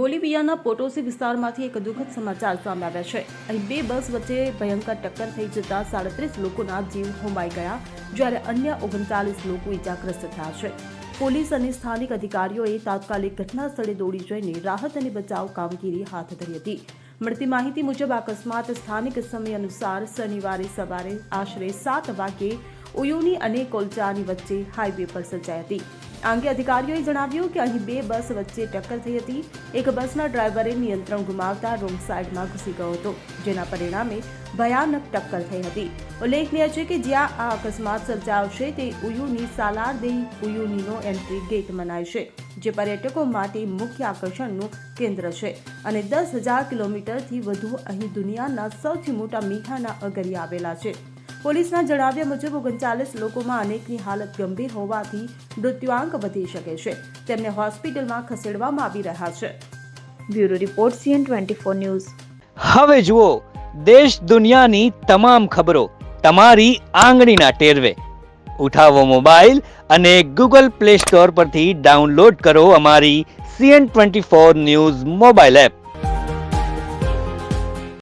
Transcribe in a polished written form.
બોલિવિયાના પોટોસી વિસ્તારમાંથી એક દુઃખદ સમાચાર સામે આવ્યા છે। અહીં બે બસ વચ્ચે ભયંકર ટક્કર થઈ જતા 37 લોકોના જીવ હોમાઈ ગયા, જ્યારે અન્ય 39 લોકો ઇજાગ્રસ્ત થયા છે। પોલીસ અને સ્થાનિક અધિકારીઓએ તાત્કાલિક ઘટના સ્થળે દોડી જઈને રાહત અને બચાવ કામગીરી હાથ ધરી હતી। મળતી માહિતી મુજબ અકસ્માત સ્થાનિક સમય અનુસાર શનિવારે સવારે આશરે 7 વાગ્યે ઉયુની અને કોલચાની વચ્ચે હાઈવે પર સર્જાઈ હતી। આ અંગે અધિકારીઓએ જણાવ્યું કે અહીં બે બસ વચ્ચે ટક્કર થઈ હતી। એક બસના ડ્રાઈવરે નિયંત્રણ ગુમાવતા રોંગ સાઈડમાં ઘૂસી ગયો હતો, જેના પરિણામે ભયાનક ટક્કર થઈ હતી। ઉલ્લેખનીય છે કે જ્યાં આ અકસ્માત સર્જાયો છે તે ઉયુની સાલાર દે ઉયુનીનો એન્ટ્રી ગેટ મનાય છે, જે પર્યટકો માટે મુખ્ય આકર્ષણનું કેન્દ્ર છે અને 10,000 કિલોમીટરથી વધુ અહીં દુનિયાના સૌથી મોટા મીઠાના અગરિયા આવેલા છે। પોલીસના જણાવ્યા મુજબ 39 લોકોમાં અનેકની હાલત ગંભીર હોવાથી મૃત્યુઆંક વધી શકે છે। તેમને હોસ્પિટલમાં ખસેડવામાં આવી રહ્યા છે। Bureau report CN24 news. હવે જુઓ દેશ દુનિયાની તમામ ખબરો તમારી આંગળીના ટેરવે। ઉઠાવો મોબાઈલ અને Google Play Store પરથી ડાઉનલોડ કરો અમારી CN24 ન્યૂઝ મોબાઈલ એપ।